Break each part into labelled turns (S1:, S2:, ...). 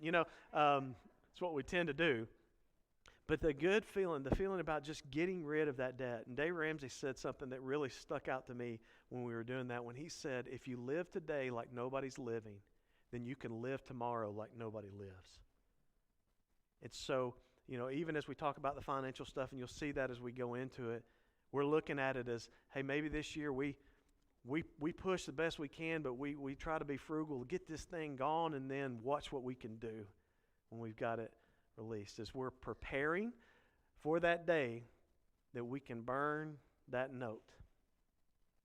S1: You know, it's what we tend to do. But the good feeling, the feeling about just getting rid of that debt. And Dave Ramsey said something that really stuck out to me when we were doing that. When he said, if you live today like nobody's living, then you can live tomorrow like nobody lives. And so, even as we talk about the financial stuff, and you'll see that as we go into it, we're looking at it as, hey, maybe this year we push the best we can, but we try to be frugal, get this thing gone, and then watch what we can do when we've got it released. As we're preparing for that day that we can burn that note.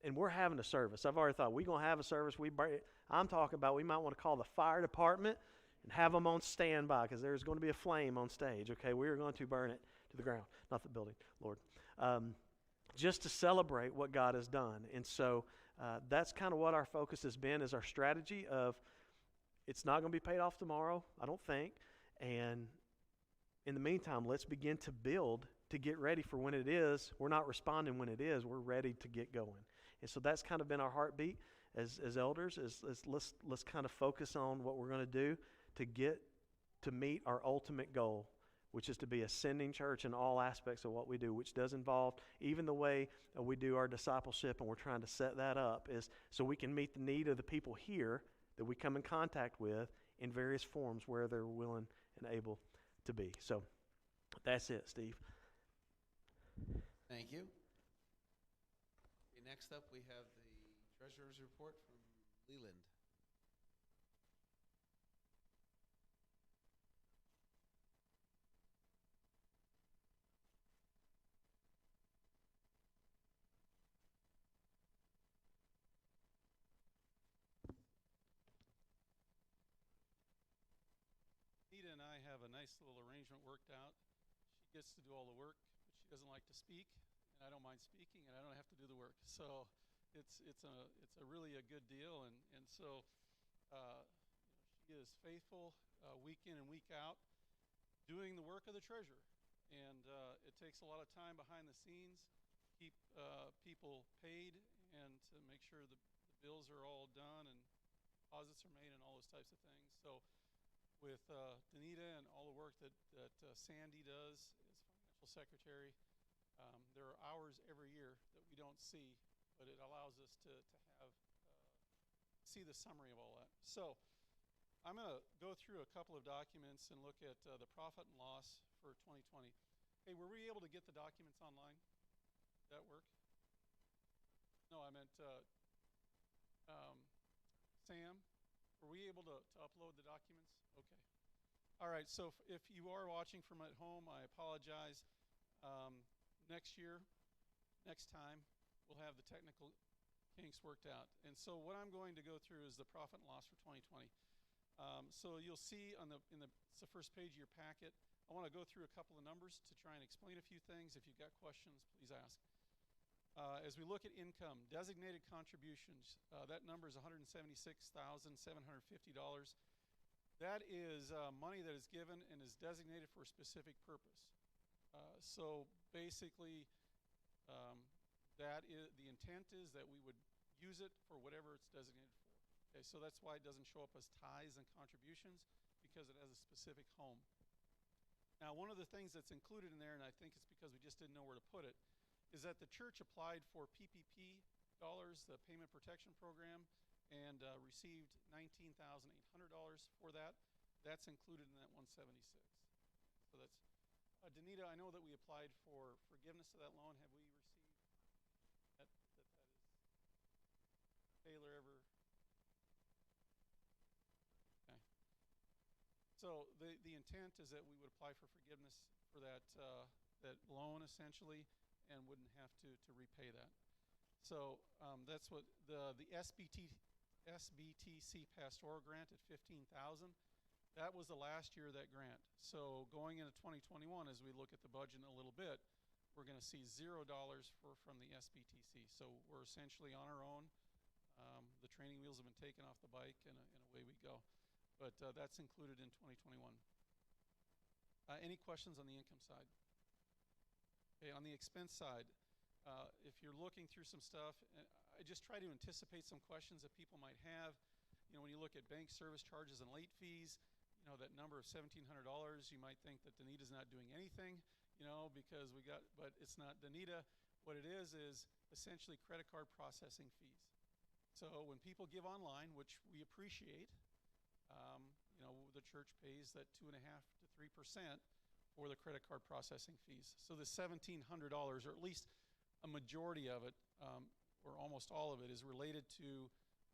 S1: And we're having a service. I've already thought, we're going to have a service. I'm talking about we might want to call the fire department and have them on standby because there's going to be a flame on stage. Okay, we are going to burn it to the ground. Not the building, Lord. Just to celebrate what God has done. And so that's kind of what our focus has been, is our strategy of it's not going to be paid off tomorrow, I don't think. And in the meantime, let's begin to build to get ready for when it is. We're not responding when it is. We're ready to get going. And so that's kind of been our heartbeat as elders, is let's kind of focus on what we're going to do to meet our ultimate goal, which is to be ascending church in all aspects of what we do, which does involve even the way we do our discipleship, and we're trying to set that up is so we can meet the need of the people here that we come in contact with in various forms where they're willing and able to be. So that's it, Steve.
S2: Thank you. Okay, next up we have the Treasurer's Report from Leland.
S3: Nita and I have a nice little arrangement worked out. She gets to do all the work, but she doesn't like to speak, and I don't mind speaking, and I don't have to do the work. So it's a really a good deal, and so she is faithful week in and week out, doing the work of the treasurer, and it takes a lot of time behind the scenes, keep people paid, and to make sure the bills are all done and deposits are made and all those types of things. So with Danita and all the work that Sandy does as financial secretary, there are hours every year that we don't see, but it allows us to have see the summary of all that. So I'm going to go through a couple of documents and look at the profit and loss for 2020. Hey, were we able to get the documents online? Did that work? No, I meant Sam, were we able to upload the documents? Okay. All right, so if you are watching from at home, I apologize. Next year, next time, we'll have the technical kinks worked out. And so what I'm going to go through is the profit and loss for 2020. So you'll see it's the first page of your packet. I want to go through a couple of numbers to try and explain a few things. If you've got questions, please ask. As we look at income, designated contributions, that number is $176,750. That is money that is given and is designated for a specific purpose. So basically, the intent is that we would use it for whatever it's designated for. Okay, so that's why it doesn't show up as tithes and contributions, because it has a specific home. Now, one of the things that's included in there, and I think it's because we just didn't know where to put it, is that the church applied for PPP dollars, the Payment Protection Program, and received $19,800 for that. That's included in that 176. So that's Danita, I know that we applied for forgiveness of that loan. Have we received that is Taylor ever? Okay. So the intent is that we would apply for forgiveness for that loan essentially, and wouldn't have to repay that. So that's what the SBTC pastoral grant at $15,000. That was the last year of that grant. So going into 2021, as we look at the budget in a little bit, we're going to see $0 from the SBTC. So we're essentially on our own. The training wheels have been taken off the bike, and away we go. But that's included in 2021. Any questions on the income side? Okay, on the expense side, if you're looking through some stuff, I just try to anticipate some questions that people might have. When you look at bank service charges and late fees, that number of $1,700, you might think that Danita's not doing anything, because but it's not Danita. What it is essentially credit card processing fees. So when people give online, which we appreciate, the church pays that 2.5% to 3% for the credit card processing fees. So the $1,700, or at least a majority of it, or almost all of it, is related to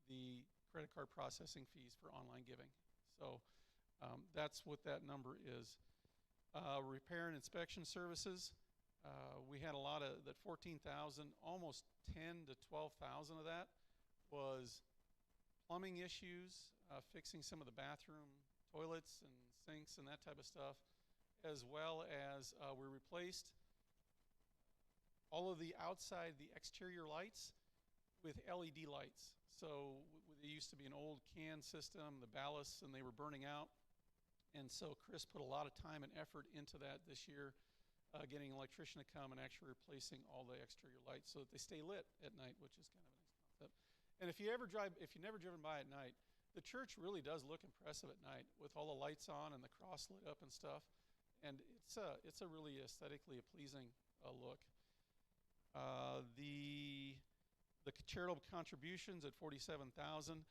S3: the credit card processing fees for online giving. So that's what that number is. Repair and inspection services. We had a lot of that 14,000, almost 10 to 12,000 of that was plumbing issues, fixing some of the bathroom toilets and sinks and that type of stuff, as well as we replaced all of the exterior lights with LED lights. So there used to be an old can system, the ballasts, and they were burning out. And so Chris put a lot of time and effort into that this year, getting an electrician to come and actually replacing all the exterior lights so that they stay lit at night, which is kind of a nice concept. And if you've never driven by at night, the church really does look impressive at night with all the lights on and the cross lit up and stuff. And it's a really aesthetically pleasing look. The charitable contributions at $47,000.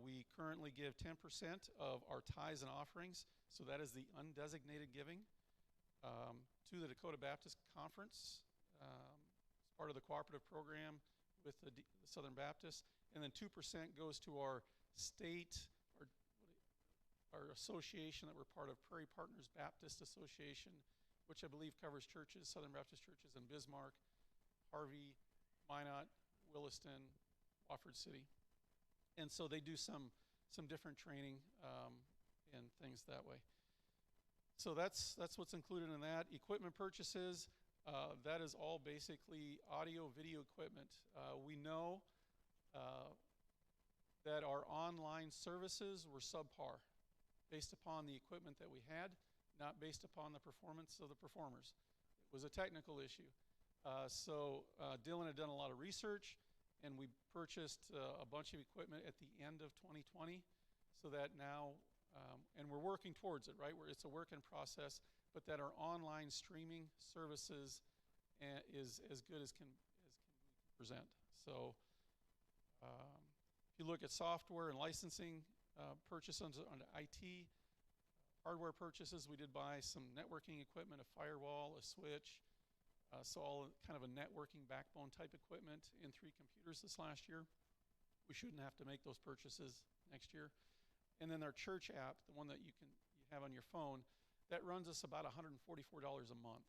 S3: We currently give 10% of our tithes and offerings, so that is the undesignated giving, to the Dakota Baptist Conference as part of the cooperative program with the Southern Baptists, and then 2% goes to our state, our association that we're part of, Prairie Partners Baptist Association, which I believe covers churches, Southern Baptist churches in Bismarck, Harvey, Minot, Williston, Wofford City. And so they do some different training and things that way. So that's what's included in that. Equipment purchases, that is all basically audio, video equipment. We know that our online services were subpar based upon the equipment that we had, not based upon the performance of the performers. It was a technical issue. So Dylan had done a lot of research, and we purchased a bunch of equipment at the end of 2020, so that now, and we're working towards it, right? It's a work in process, but that our online streaming services is as good as can we present. So if you look at software and licensing purchases on IT, hardware purchases, we did buy some networking equipment, a firewall, a switch, so all kind of a networking backbone type equipment and 3 computers this last year. We shouldn't have to make those purchases next year. And then our church app, the one that you have on your phone, that runs us about $144 a month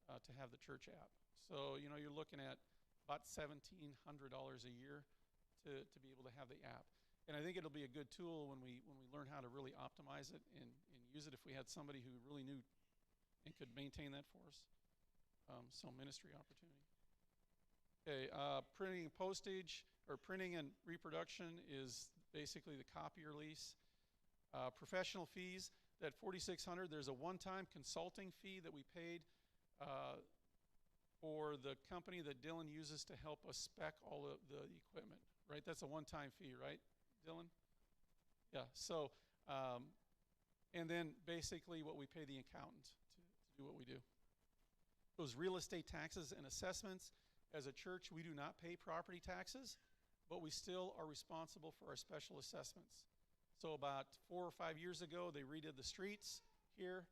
S3: to have the church app. So you're looking at about $1,700 a year to be able to have the app. And I think it'll be a good tool when we learn how to really optimize it and use it, if we had somebody who really knew and could maintain that for us. So ministry opportunity. Okay, printing and postage, or printing and reproduction, is basically the copier lease. Professional fees, that $4,600, there's a one-time consulting fee that we paid for the company that Dylan uses to help us spec all of the equipment, right? That's a one-time fee, right, Dylan? Yeah, so, and then basically what we pay the accountant to do what we do. Those real estate taxes and assessments, as a church, we do not pay property taxes, but we still are responsible for our special assessments. So about 4 or 5 years ago, they redid the streets here,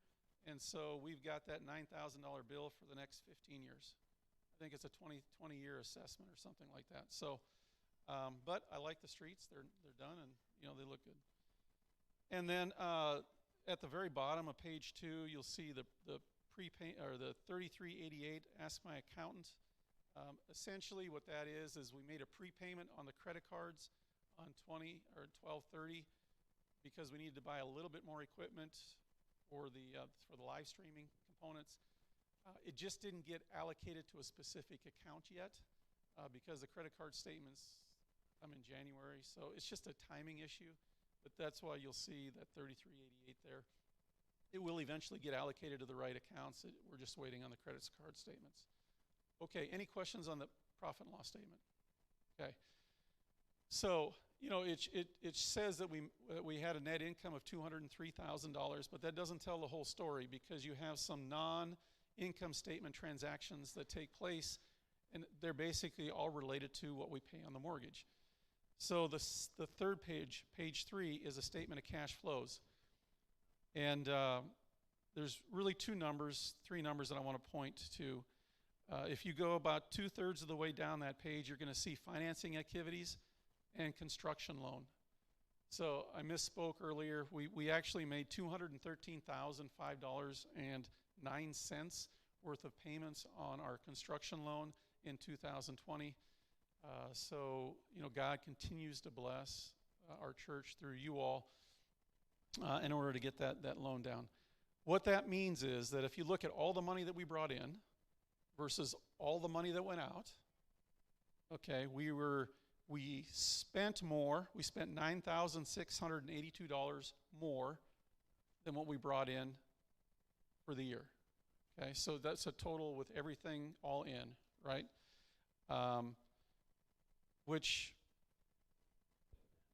S3: and so we've got that $9,000 bill for the next 15 years. I think it's a 20-year assessment or something like that. So, but I like the streets. They're done, and they look good. And then at the very bottom of page 2, you'll see the prepay, or the 3388, Ask My Accountant. Essentially what that is we made a prepayment on the credit cards on 12/30 because we needed to buy a little bit more equipment for the live streaming components. It just didn't get allocated to a specific account yet because the credit card statements come in January, so it's just a timing issue, but that's why you'll see that 3388 there. It will eventually get allocated to the right accounts. We're just waiting on the credit card statements. Okay, any questions on the profit and loss statement? Okay. So, you know, it says that we had a net income of $203,000, but that doesn't tell the whole story, because you have some non-income statement transactions that take place, and they're basically all related to what we pay on the mortgage. So the third page, page 3, is a statement of cash flows. And there's really three numbers that I want to point to. If you go about 2/3 of the way down that page, you're going to see financing activities and construction loan. So I misspoke earlier. We actually made $213,005.09 worth of payments on our construction loan in 2020. So, you know, God continues to bless our church through you all in order to get that loan down. What that means is that if you look at all the money that we brought in versus all the money that went out, okay, we spent more. We spent $9,682 more than what we brought in for the year. Okay, so that's a total with everything all in, right? Which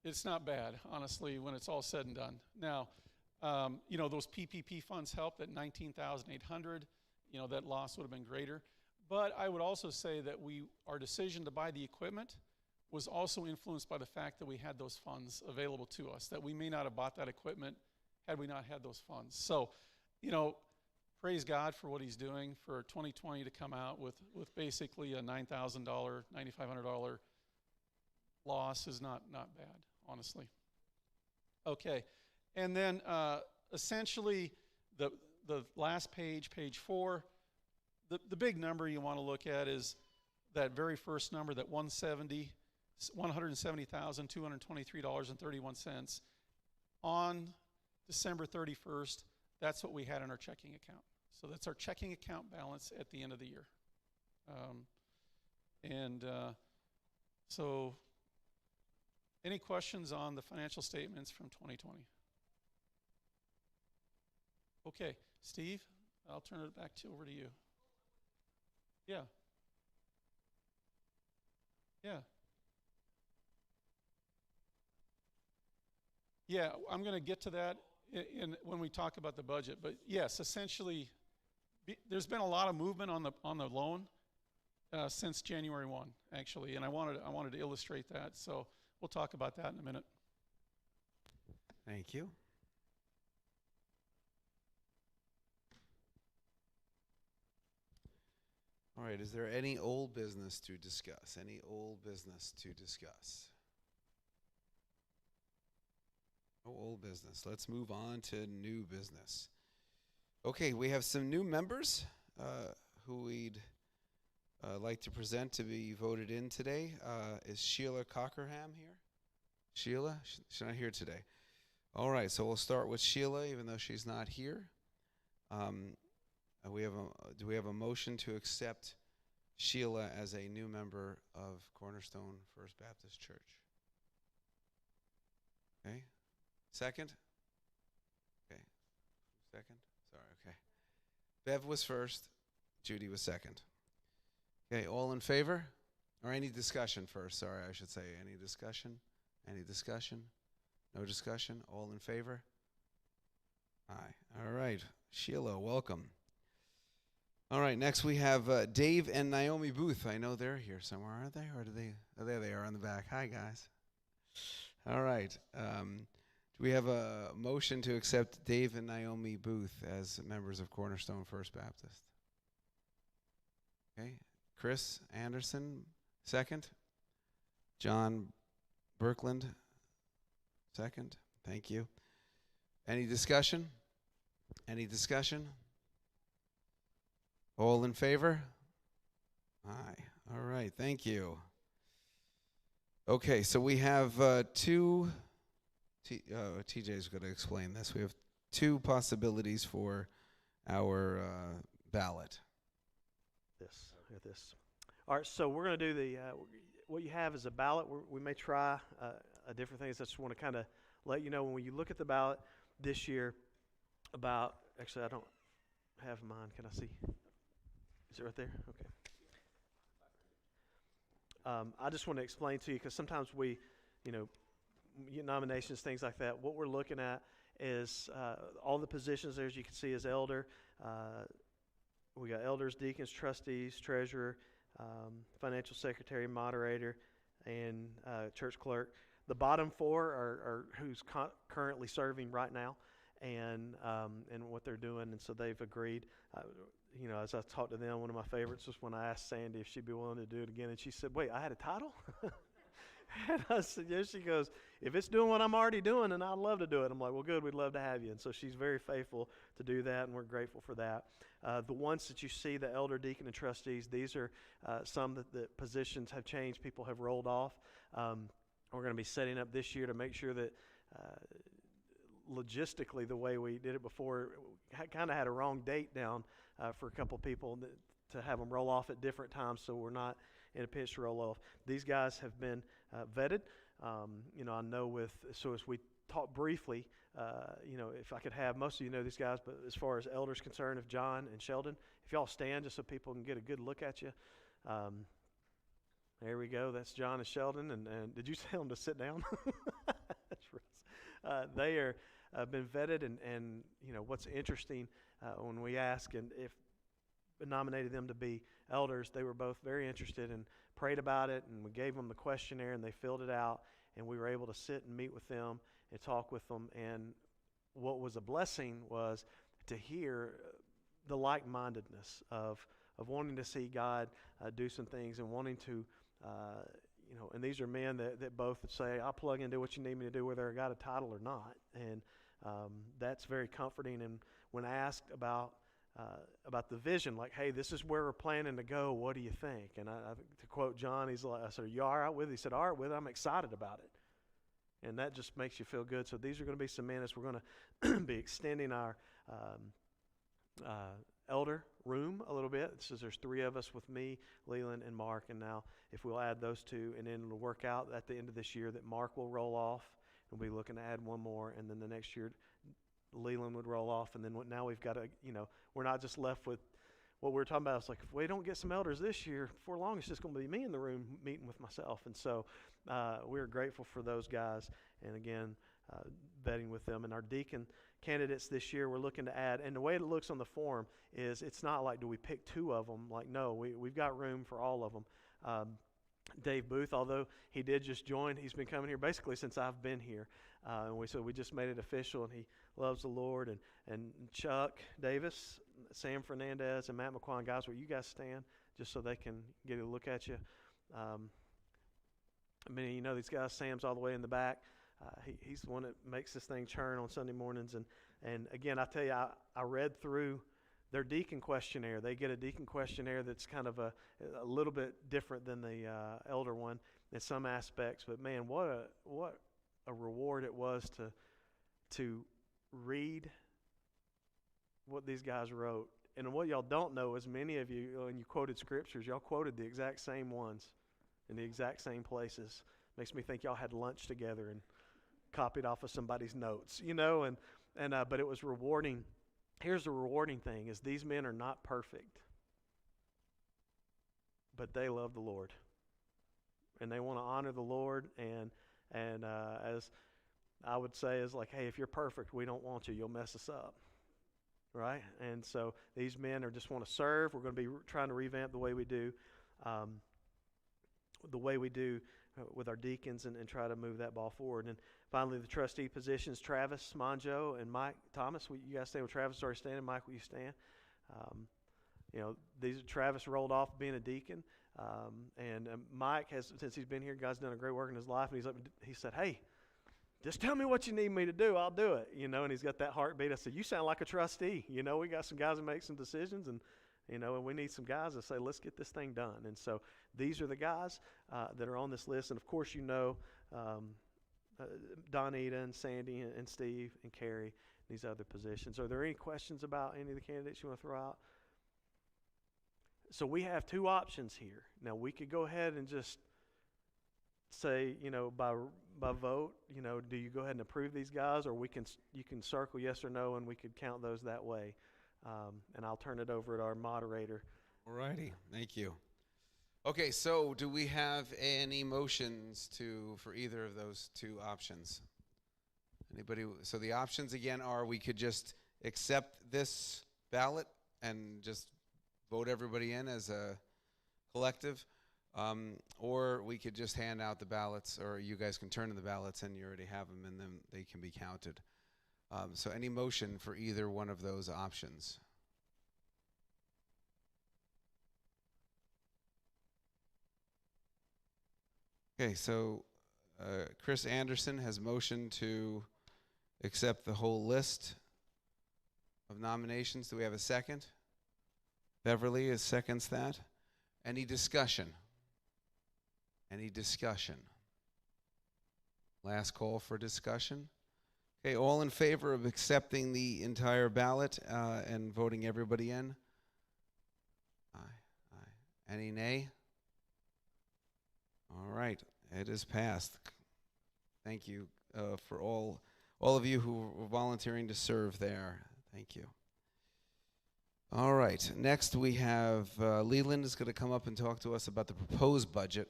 S3: it's not bad, honestly, when it's all said and done. Now, you know, those PPP funds helped at $19,800. You know, that loss would have been greater. But I would also say that our decision to buy the equipment was also influenced by the fact that we had those funds available to us, that we may not have bought that equipment had we not had those funds. So, you know, praise God for what he's doing for 2020 to come out with basically a $9,000, $9,500 loss is not bad, honestly. Okay, and then essentially the last page, page 4, the big number you want to look at is that very first number, that $170,223.31 on December 31st. That's what we had in our checking account. So that's our checking account balance at the end of the year. So any questions on the financial statements from 2020? Okay, Steve, I'll turn it back over to you. Yeah. Yeah. Yeah, I'm going to get to that when we talk about the budget. But yes, essentially, there's been a lot of movement on the loan since January 1, actually, and I wanted to illustrate that. So we'll talk about that in a minute.
S4: Thank you. All right, is there any old business to discuss? Any old business to discuss? No old business. Let's move on to new business. Okay, we have some new members who we'd like to present to be voted in today. Is Sheila Cockerham here? Sheila? She's not here today. All right, so we'll start with Sheila, even though she's not here. Do we have a motion to accept Sheila as a new member of Cornerstone First Baptist Church? Okay. Second? Okay. Second? Sorry, okay. Bev was first. Judy was second. Okay, all in favor? Or any discussion first, sorry, I should say. Any discussion? Any discussion? No discussion? All in favor? Aye. All right. Sheila, welcome. All right, next we have Dave and Naomi Booth. I know they're here somewhere, aren't they? Or do they? Oh, there they are on the back. Hi, guys. All right. Do we have a motion to accept Dave and Naomi Booth as members of Cornerstone First Baptist? Okay. Chris Anderson, second. John Birkland, second. Thank you. Any discussion? Any discussion? All in favor? Aye. All right. Thank you. Okay, so we have two. TJ's going to explain this. We have two possibilities for our ballot.
S1: This. All right, so we're going to do what you have is a ballot. We may try different things. I just want to kind of let you know when you look at the ballot this year actually, I don't have mine. Can I see? Is it right there? Okay. I just want to explain to you because sometimes we nominations, things like that. What we're looking at is all the positions there, as you can see, as elder. We got elders, deacons, trustees, treasurer, financial secretary, moderator, and church clerk. The bottom four are who's currently serving right now, and what they're doing, and so they've agreed. As I talked to them, one of my favorites was when I asked Sandy if she'd be willing to do it again, and she said, "Wait, I had a title?" And I said, "Yes." She goes, "If it's doing what I'm already doing, then I'd love to do it." I'm like, "Well, good. We'd love to have you." And so she's very faithful to do that, and we're grateful for that. The ones that you see, the elder, deacon, and trustees, these are some that the positions have changed. People have rolled off. We're going to be setting up this year to make sure that logistically, the way we did it before, kind of had a wrong date down for a couple people to have them roll off at different times, so we're not in a pinch to roll off. These guys have been vetted. I know so as we talked briefly, if I could have, most of you know these guys, but as far as elders concerned, if John and Sheldon, if y'all stand just so people can get a good look at you. There we go. That's John and Sheldon. And did you tell them to sit down? That's Russ. They are been vetted, and what's interesting when we ask and if nominated them to be elders, they were both very interested and prayed about it, and we gave them the questionnaire and they filled it out, and we were able to sit and meet with them and talk with them. And what was a blessing was to hear the like-mindedness of wanting to see God do some things and wanting to and these are men that both say, "I'll plug into what you need me to do, whether I got a title or not." And that's very comforting. And when asked about the vision, like, "Hey, this is where we're planning to go. What do you think?" And to quote John, I said, "Are you all right with it?" He said, "All right with it. I'm excited about it." And that just makes you feel good. So these are going to be some men as we're going to be extending our elder room a little bit. So there's 3 of us with me, Leland, and Mark. And now if we'll add those 2, and then it'll work out at the end of this year that Mark will roll off. We'll be looking to add 1 more. And then the next year, Leland would roll off. And then now we've got to, we're not just left with what we were talking about. It's like, if we don't get some elders this year, before long, it's just going to be me in the room meeting with myself. And so we're grateful for those guys. And again, vetting with them. And our deacon candidates this year, we're looking to add, and the way it looks on the form is it's not like, do we pick 2 of them? Like, no, we've got room for all of them. Dave Booth, although he did just join, he's been coming here basically since I've been here. And we just made it official, and he loves the Lord. And Chuck Davis, Sam Fernandez, and Matt McQuan, guys, will you guys stand just so they can get a look at you? Many of you know these guys. Sam's all the way in the back. He's the one that makes this thing churn on Sunday mornings. And again, I tell you, I read through their deacon questionnaire. They get a deacon questionnaire that's kind of a little bit different than the elder one in some aspects. But man, what a reward it was to read what these guys wrote. And what y'all don't know is many of you, when you quoted scriptures, y'all quoted the exact same ones in the exact same places. Makes me think y'all had lunch together and copied off of somebody's notes, but it was rewarding. Here's the rewarding thing is these men are not perfect, but they love the Lord, and they want to honor the Lord. And as I would say, is like, hey, if you're perfect, we don't want you. You'll mess us up, right? And so these men are just want to serve. We're going to be trying to revamp the way we do, with our deacons and try to move that ball forward. And finally, the trustee positions, Travis Monjo and Mike Thomas. You guys stand with Travis. Already standing. Mike, will you stand? Travis rolled off being a deacon. And Mike has, since he's been here, God's done a great work in his life. And he said, hey, just tell me what you need me to do. I'll do it. And he's got that heartbeat. I said, you sound like a trustee. We got some guys that make some decisions, and we need some guys that say, let's get this thing done. And so these are the guys that are on this list. And of course, Donita and Sandy and Steve and Carrie, these other positions. Are there any questions about any of the candidates you want to throw out? So we have 2 options here. Now, we could go ahead and just say, by vote, do you go ahead and approve these guys, or you can circle yes or no, and we could count those that way. And I'll turn it over to our moderator.
S4: All righty. Thank you. Okay, so do we have any motions for either of those two options? Anybody? So the options again are we could just accept this ballot and just vote everybody in as a collective, or we could just hand out the ballots, or you guys can turn in the ballots and you already have them and then they can be counted. So any motion for either one of those options? Okay, so Chris Anderson has motioned to accept the whole list of nominations. Do we have a second? Beverly seconds that. Any discussion? Any discussion? Last call for discussion. Okay, all in favor of accepting the entire ballot and voting everybody in? Aye, aye. Any nay? All right, it is passed. Thank you for all of you who were volunteering to serve there. Thank you. All right, next we have Leland is going to come up and talk to us about the proposed budget.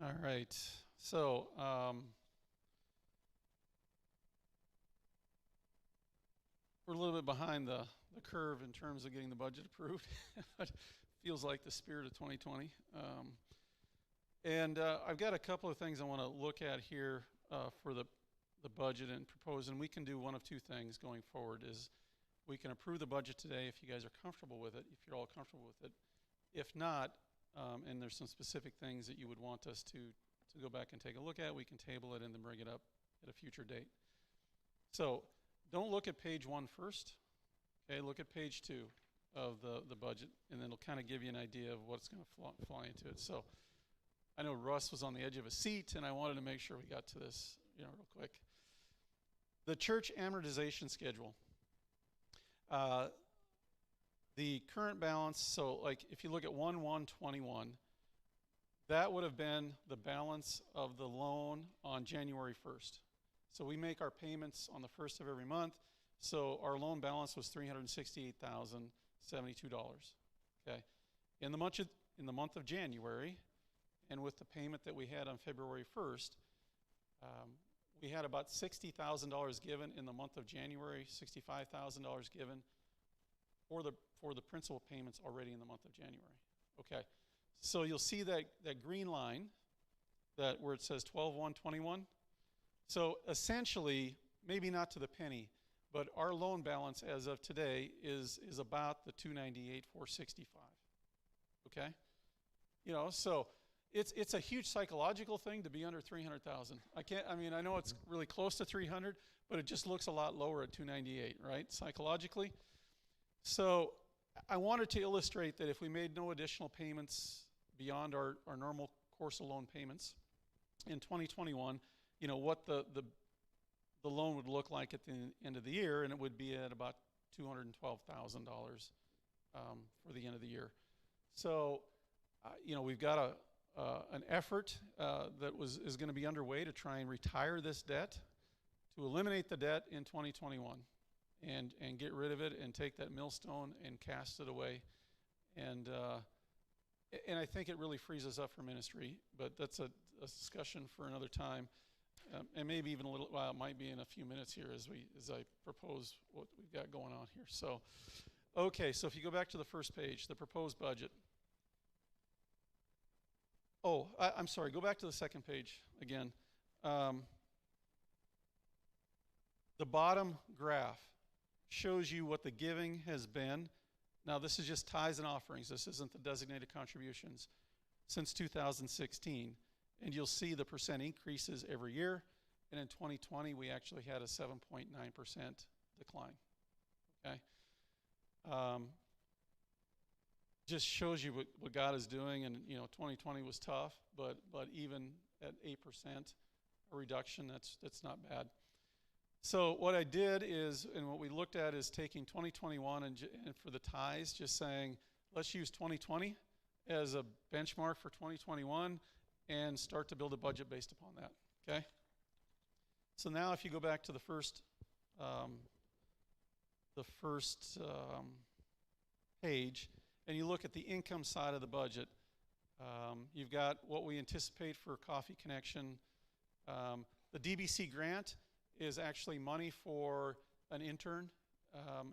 S3: All right. So, we're a little bit behind the curve in terms of getting the budget approved. But feels like the spirit of 2020. I've got a couple of things I want to look at here for the budget and propose. And we can do one of two things going forward. Is we can approve the budget today if you guys are comfortable with it, if you're all comfortable with it. If not, and there's some specific things that you would want us to go back and take a look at, we can table it and then bring it up at a future date. So don't look at page 1 first. Okay, look at page 2 of the budget, and then it'll kind of give you an idea of what's going to fly into it. So I know Russ was on the edge of a seat, and I wanted to make sure we got to this, real quick. The church amortization schedule. The current balance, so like if you look at 1/1/21, that would have been the balance of the loan on January 1st. So we make our payments on the 1st of every month. So our loan balance was $368,072. Okay, in the month of January, and with the payment that we had on February 1st, we had about $60,000 given in the month of January, $65,000 given for the principal payments already in the month of January. Okay, so you'll see that green line where it says 12/1/21. So essentially, maybe not to the penny, but our loan balance as of today is about the $298,465. Okay, so it's a huge psychological thing to be under 300,000. I know it's really close to 300, but it just looks a lot lower at 298, right? Psychologically. So I wanted to illustrate that if we made no additional payments beyond our normal course of loan payments in 2021, what the loan would look like at the end of the year, and it would be at about $212,000 for the end of the year. So, we've got an effort that is going to be underway to try and retire this debt, to eliminate the debt in 2021. And get rid of it and take that millstone and cast it away. And I think it really frees us up for ministry, but that's a discussion for another time. And maybe even it might be in a few minutes here as I propose what we've got going on here. So, okay, so if you go back to the first page, the proposed budget. Oh, I'm sorry, go back to the second page again. The bottom graph shows you what the giving has been. Now, this is just tithes and offerings. This isn't the designated contributions since 2016. And you'll see the percent increases every year. And in 2020, we actually had a 7.9% decline. Okay? Just shows you what God is doing. And, 2020 was tough, but even at 8%, a reduction, that's not bad. So what I did is, and what we looked at is taking 2021 and for the tithes, just saying, let's use 2020 as a benchmark for 2021 and start to build a budget based upon that, okay? So now if you go back to the first page, and you look at the income side of the budget, you've got what we anticipate for Coffee Connection. The DBC grant is actually money for an intern.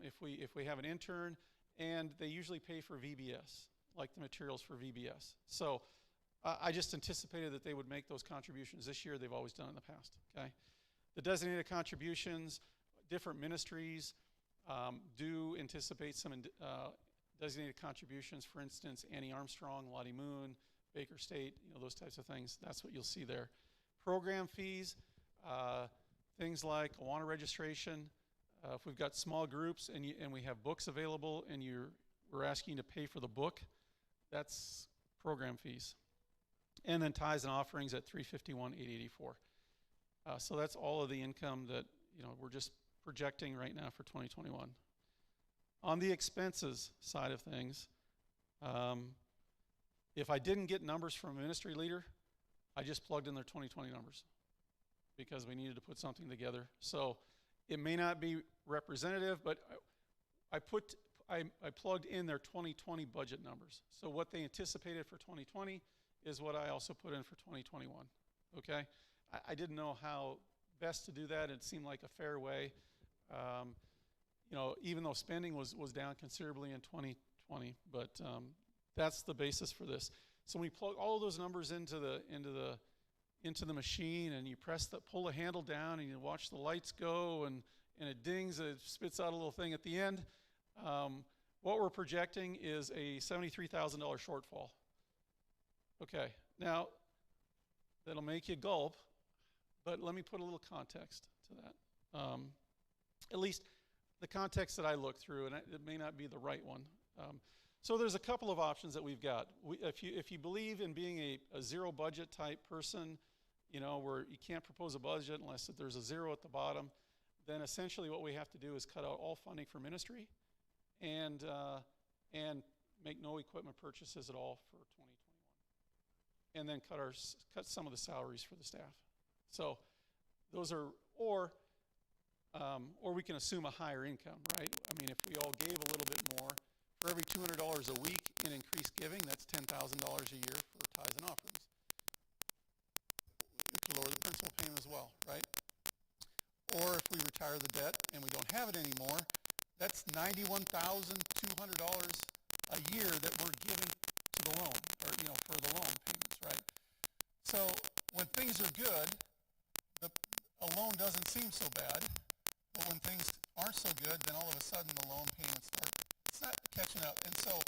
S3: If we have an intern, and they usually pay for VBS, like the materials for VBS. So I just anticipated that they would make those contributions this year. They've always done it in the past, okay? The designated contributions, different ministries do anticipate some designated contributions. For instance, Annie Armstrong, Lottie Moon, Baker State, those types of things. That's what you'll see there. Program fees, things like Awana registration. If we've got small groups and we have books available and we're asking to pay for the book, that's program fees. And then tithes and offerings at $351,884. So that's all of the income that we're just projecting right now for 2021. On the expenses side of things, if I didn't get numbers from a ministry leader, I just plugged in their 2020 numbers because we needed to put something together. So it may not be representative, but I plugged in their 2020 budget numbers. So what they anticipated for 2020 is what I also put in for 2021, okay? I didn't know how best to do that. It seemed like a fair way. Even though spending was down considerably in 2020, but that's the basis for this. So when we plug all of those numbers into the machine, and you pull the handle down, and you watch the lights go, and it dings, it spits out a little thing at the end. What we're projecting is a $73,000 shortfall. Okay, now that'll make you gulp, but let me put a little context to that. At least the context that I looked through, and it may not be the right one. So there's a couple of options that we've got. If you believe in being a zero budget type person, where you can't propose a budget unless there's a zero at the bottom, then essentially what we have to do is cut out all funding for ministry and make no equipment purchases at all for 2021. And then cut some of the salaries for the staff. So those are, or we can assume a higher income, right? I mean, if we all gave a little bit more, for every $200 a week in increased giving, that's $10,000 a year for tithes and offerings. We could lower the principal payment as well, right? Or if we retire the debt and we don't have it anymore, that's $91,200 a year that we're giving to the loan, or for the loan payments, right? So when things are good, a loan doesn't seem so bad, but when things aren't so good, then all of a sudden the loan payments it's not catching up. And so,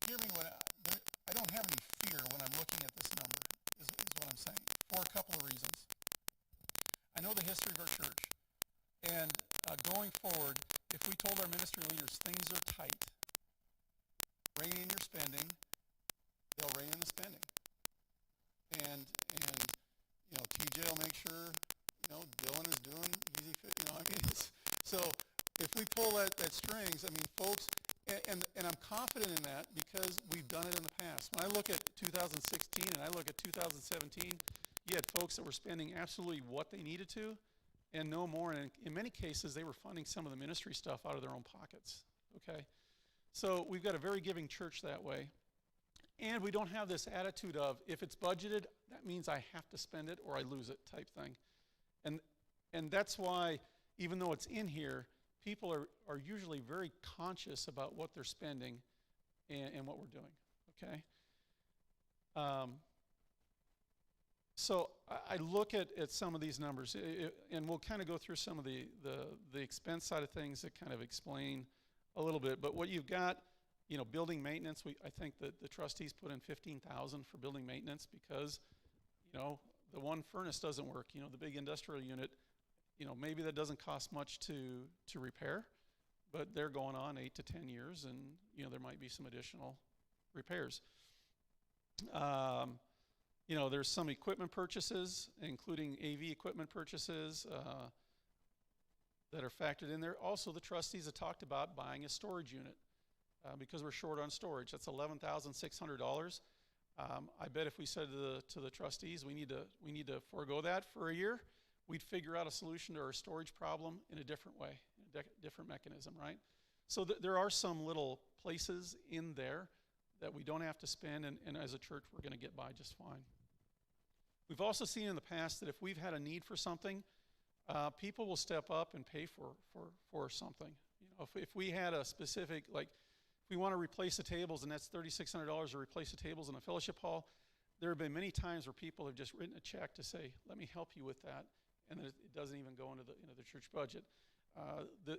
S3: hear me when I don't have any fear when I'm looking at this number, is what I'm saying, for a couple of reasons. I know the history of our church, and going forward, if we told our ministry leaders things are tight, rein in your spending, they'll rein in the spending. And TJ will make sure, Dylan is doing easy fit, so if we pull that strings, folks, and I'm confident in that because we've done it in the past. When I look at 2016 and I look at 2017, you had folks that were spending absolutely what they needed to and no more. And in many cases, they were funding some of the ministry stuff out of their own pockets, okay? So we've got a very giving church that way. And we don't have this attitude of, if it's budgeted, that means I have to spend it or I lose it type thing. And that's why, even though it's in here, people are usually very conscious about what they're spending and what we're doing, okay? So I look at some of these numbers, and we'll kind of go through some of the expense side of things that kind of explain a little bit. But what you've got, building maintenance, I think that the trustees put in $15,000 for building maintenance because, the one furnace doesn't work. The big industrial unit, maybe that doesn't cost much to repair, but they're going on 8 to 10 years, and there might be some additional repairs. There's some equipment purchases, including AV equipment purchases that are factored in there. Also, the trustees have talked about buying a storage unit because we're short on storage. That's $11,600. I bet if we said to the trustees we need to forego that for a year, we'd figure out a solution to our storage problem in a different way, in a different mechanism, right? So there are some little places in there that we don't have to spend, and as a church, we're going to get by just fine. We've also seen in the past that if we've had a need for something, people will step up and pay for something. You know, if we had a specific, like, if we want to replace the tables and that's $3,600 to replace the tables in a fellowship hall, there have been many times where people have just written a check to say, let me help you with that, and it doesn't even go into the church budget.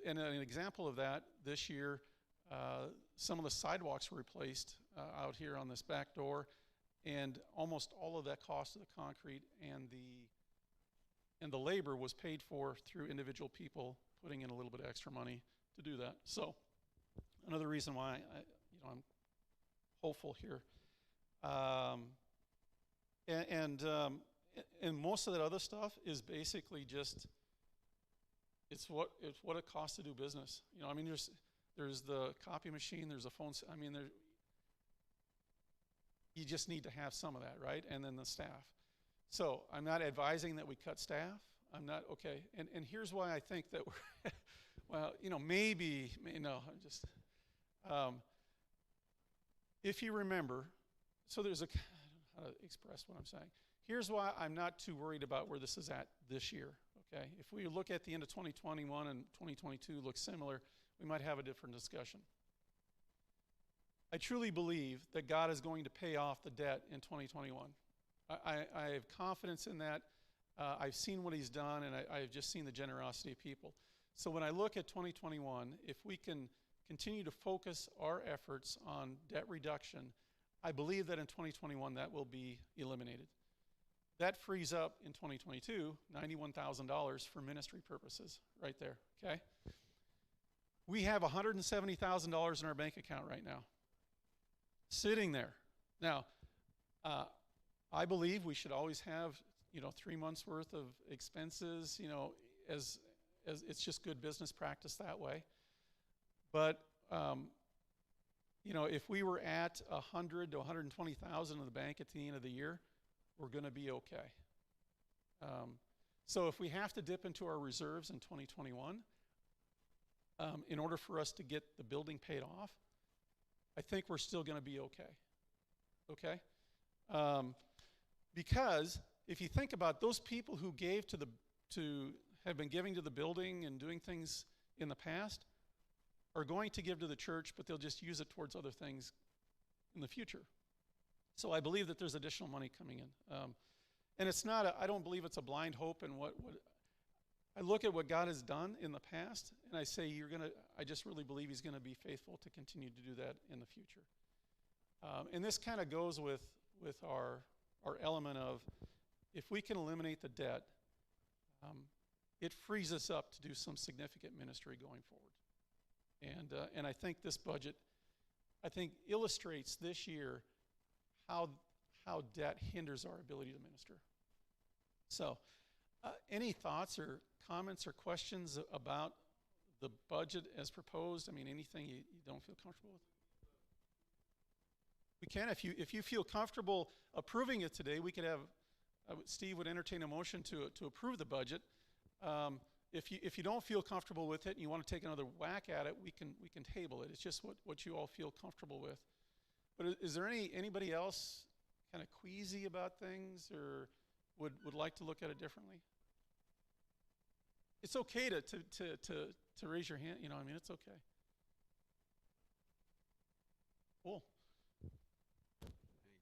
S3: And an example of that this year, some of the sidewalks were replaced out here on this back door, and almost all of that cost of the concrete and the labor was paid for through individual people putting in a little bit of extra money to do that. So another reason why I'm hopeful here. And most of that other stuff is basically just it's what it costs to do business. You know, I mean, there's the copy machine, there's a phone. I mean, you just need to have some of that, right? And then the staff. So I'm not advising that we cut staff. I'm not, okay. And here's why I think that we're, well, you know, maybe, no, I'm just, if you remember, so there's a, I don't know how to express what I'm saying. Here's why I'm not too worried about where this is at this year, okay? If we look at the end of 2021 and 2022 looks similar, we might have a different discussion. I truly believe that God is going to pay off the debt in 2021. I have confidence in that. I've seen what he's done, and I've just seen the generosity of people. So when I look at 2021, if we can continue to focus our efforts on debt reduction, I believe that in 2021 that will be eliminated. That frees up in 2022 $91,000 for ministry purposes right there, okay? We have $170,000 in our bank account right now, sitting there. Now, I believe we should always have, 3 months worth of expenses, as it's just good business practice that way. But, if we were at 100 to 120,000 in the bank at the end of the year, we're going to be okay. So if we have to dip into our reserves in 2021, in order for us to get the building paid off, I think we're still going to be okay. Because if you think about those people who gave have been giving to the building and doing things in the past are going to give to the church, but they'll just use it towards other things in the future. So I believe that there's additional money coming in. And it's not, I don't believe it's a blind hope in what I look at what God has done in the past, and I say I just really believe he's going to be faithful to continue to do that in the future. And this kind of goes with our element of, if we can eliminate the debt, it frees us up to do some significant ministry going forward. And I think this budget, illustrates this year how debt hinders our ability to minister. So, any thoughts or comments or questions about the budget as proposed? I mean, anything you don't feel comfortable with? We can, if you feel comfortable approving it today, we could have, Steve would entertain a motion to approve the budget. If you don't feel comfortable with it and you want to take another whack at it, we can table it. It's just what you all feel comfortable with. But is there anybody else kind of queasy about things or would like to look at it differently? It's okay to raise your hand. It's okay. Cool.
S4: Thank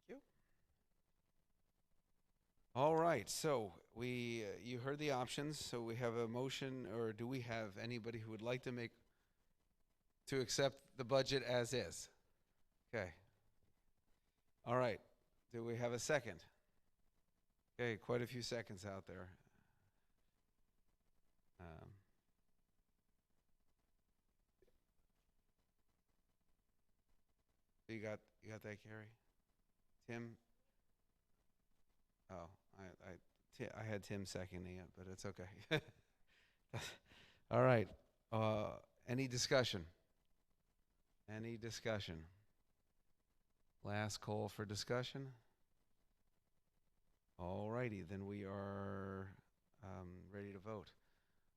S4: you. All right. So you heard the options. So we have a motion, or do we have anybody who would like to accept the budget as is? Okay. All right. Do we have a second? Okay, quite a few seconds out there. You got that, Carrie? Tim? Oh, I had Tim seconding it, but it's okay. All right. Any discussion? Any discussion? Last call for discussion. All righty, then we are ready to vote.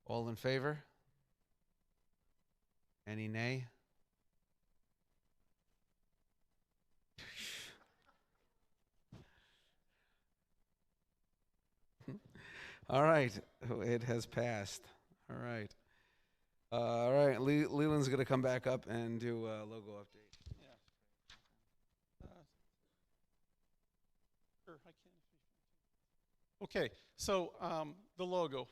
S4: All in favor? Any nay? All right, it has passed. All right. All right, Leland's going to come back up and do a logo update.
S3: Yeah. Sure, I can. Okay, so the logo,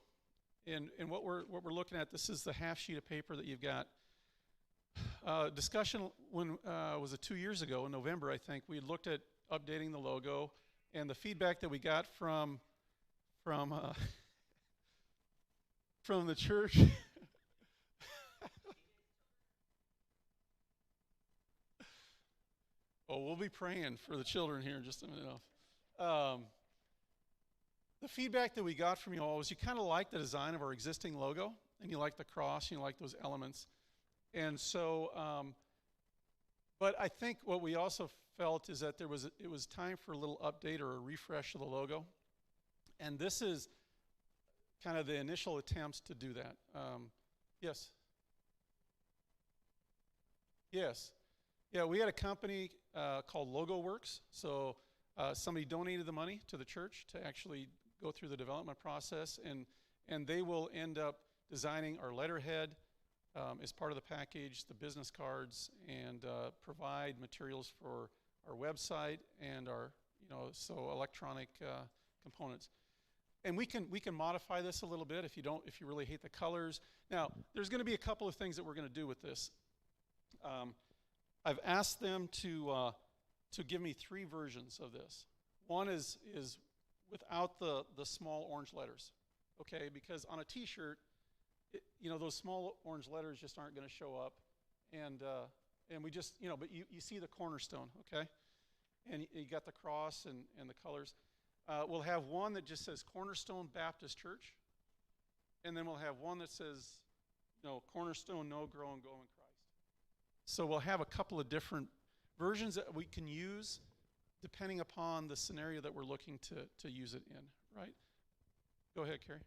S3: and what we're looking at. This is the half sheet of paper that you've got. Discussion when was it 2 years ago in November? I think we looked at updating the logo, and the feedback that we got from the church. Oh, we'll be praying for the children here in just a minute. The feedback that we got from you all was you kind of like the design of our existing logo, and you like the cross, and you like those elements. And so, but I think what we also felt is that it was time for a little update or a refresh of the logo. And this is kind of the initial attempts to do that. Yes? Yes. Yeah, we had a company called Logo Works. So somebody donated the money to the church to actually go through the development process, and they will end up designing our letterhead as part of the package, the business cards, and provide materials for our website and our electronic components. And we can modify this a little bit if you really hate the colors. Now, there's going to be a couple of things that we're going to do with this. I've asked them to give me 3 versions of this. One is without the small orange letters, okay? Because on a T-shirt, those small orange letters just aren't going to show up, and we just but you see the cornerstone, okay? And you got the cross and the colors. We'll have one that just says Cornerstone Baptist Church, and then we'll have one that says, Cornerstone, Know, Grow, and Go in Christ. So we'll have a couple of different versions that we can use depending upon the scenario that we're looking to use it in, right? Go ahead, Carrie.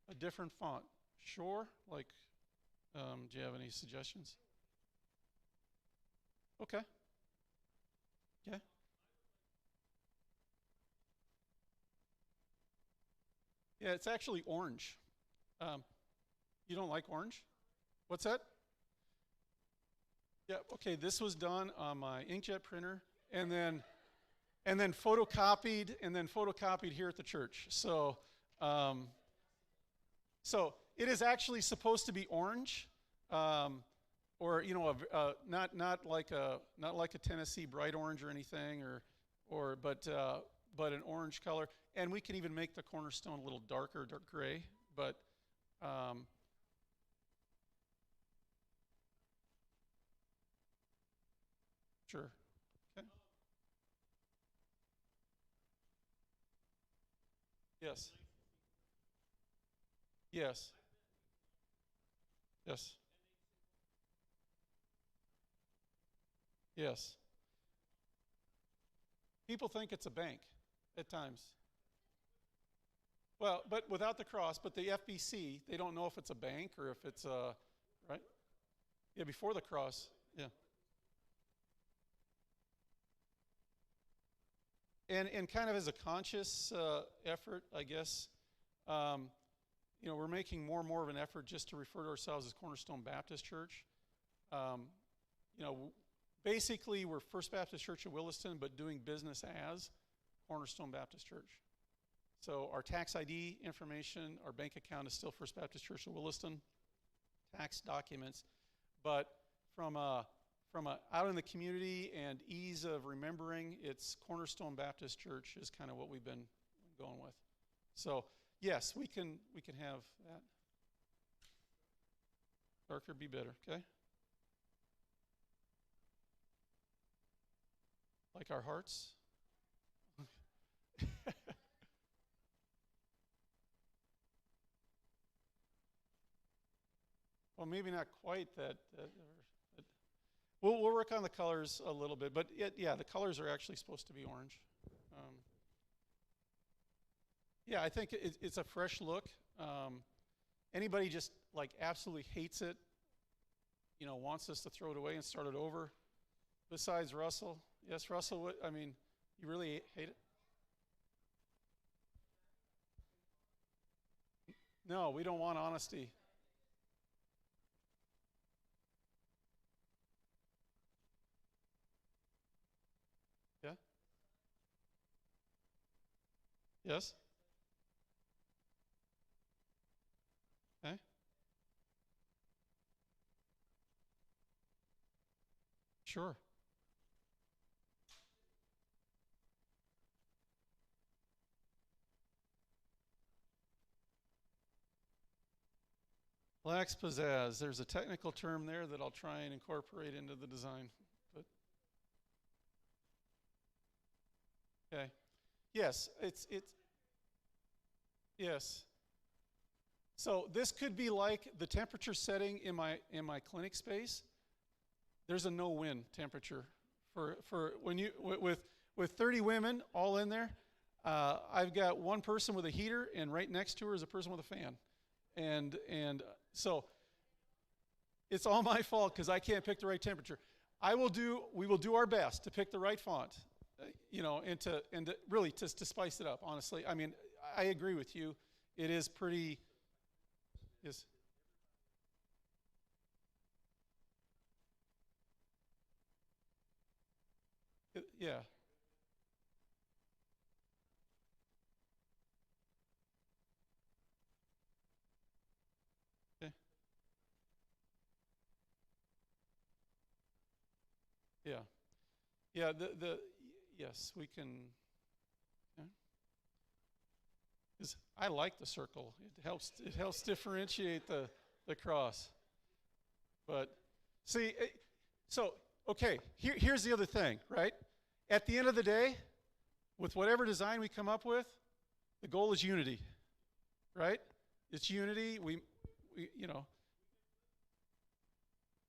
S3: A different font. Sure. Like, do you have any suggestions? Okay. Yeah. Yeah, it's actually orange. You don't like orange? What's that? Yeah, okay, this was done on my inkjet printer and then photocopied here at the church. So it is actually supposed to be orange, or not like a Tennessee bright orange or anything, but an orange color. And we can even make the cornerstone a little dark gray. But sure. Okay. Yes. Yes. Yes. Yes. People think it's a bank at times. Well, but without the cross, but the FBC, they don't know if it's a bank or if it's right? Yeah, before the cross. Yeah. And kind of as a conscious effort, I guess, we're making more and more of an effort just to refer to ourselves as Cornerstone Baptist Church. Basically, we're First Baptist Church of Williston, but doing business as Cornerstone Baptist Church. So our tax ID information, our bank account is still First Baptist Church of Williston, tax documents, but from out in the community and ease of remembering, it's Cornerstone Baptist Church is kind of what we've been going with. So yes, we can have that. Darker be better, okay? Like our hearts? Well, maybe not quite that. We'll work on the colors a little bit, but the colors are actually supposed to be orange. Yeah, I think it's a fresh look. Anybody just like absolutely hates it, wants us to throw it away and start it over. Besides Russell, yes, Russell. I mean, you really hate it? No, we don't want honesty. Yeah. Yes. Okay. Sure. Lax pizzazz. There's a technical term there that I'll try and incorporate into the design. But okay. Yes, it's yes. So this could be like the temperature setting in my clinic space. There's a no-win temperature for when you with 30 women all in there. I've got one person with a heater, and right next to her is a person with a fan, and so it's all my fault because I can't pick the right temperature. We will do our best to pick the right font, and to really to spice it up. Honestly, I mean, I agree with you. It is pretty. Yes. Yeah. Okay. Yeah. Yeah. Yes, we can. Yeah. 'Cause I like the circle. It helps differentiate the cross. But see, so okay. Here's the other thing, right? At the end of the day, with whatever design we come up with, the goal is unity, right? It's unity. We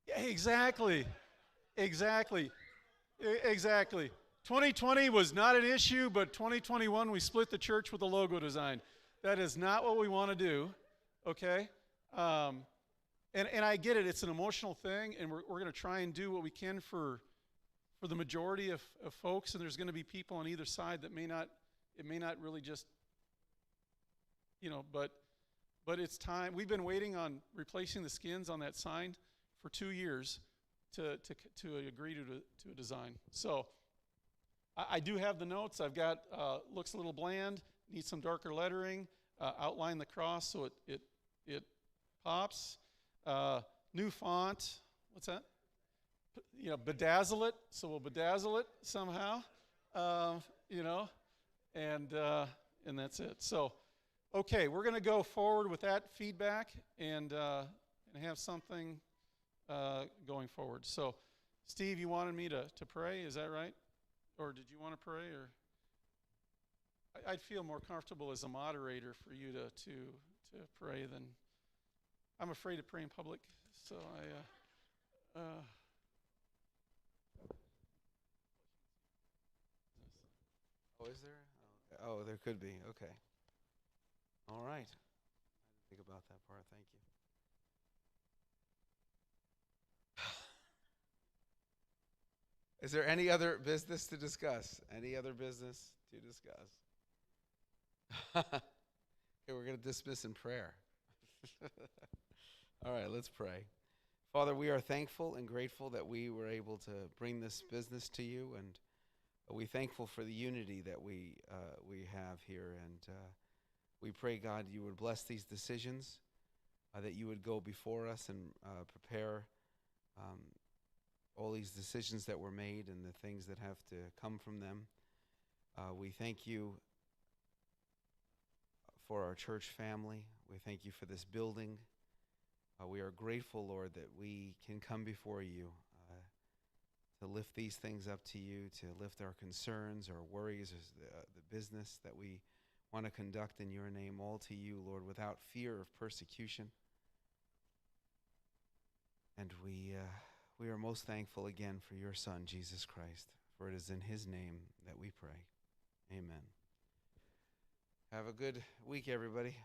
S3: Yeah, exactly. Exactly. Exactly. 2020 was not an issue, but 2021 we split the church with the logo design. That is not what we want to do, okay? And I get it. It's an emotional thing, and we're going to try and do what we can for the majority of folks, and there's going to be people on either side that may not really just, but it's time. We've been waiting on replacing the skins on that sign for 2 years to agree to a design. So I do have the notes. I've got looks a little bland, needs some darker lettering, outline the cross so it pops. New font. What's that? Bedazzle it. So we'll bedazzle it somehow. And that's it. So, okay, we're going to go forward with that feedback and have something going forward. So, Steve, you wanted me to pray, is that right? Or did you want to pray? Or I'd feel more comfortable as a moderator for you to pray than I'm afraid to pray in public. So
S4: Oh, is there? Oh, there could be. Okay. All right. I didn't think about that part. Thank you. Is there any other business to discuss? Any other business to discuss? Okay, we're going to dismiss in prayer. All right, let's pray. Father, we are thankful and grateful that we were able to bring this business to you, and we're thankful for the unity that we have here. And we pray, God, you would bless these decisions, that you would go before us and prepare all these decisions that were made and the things that have to come from them. We thank you for our church family. We thank you for this building. We are grateful, Lord, that we can come before you to lift these things up to you, to lift our concerns, our worries, the business that we want to conduct in your name, all to you, Lord, without fear of persecution. And we are most thankful again for your Son, Jesus Christ, for it is in his name that we pray. Amen. Have a good week, everybody.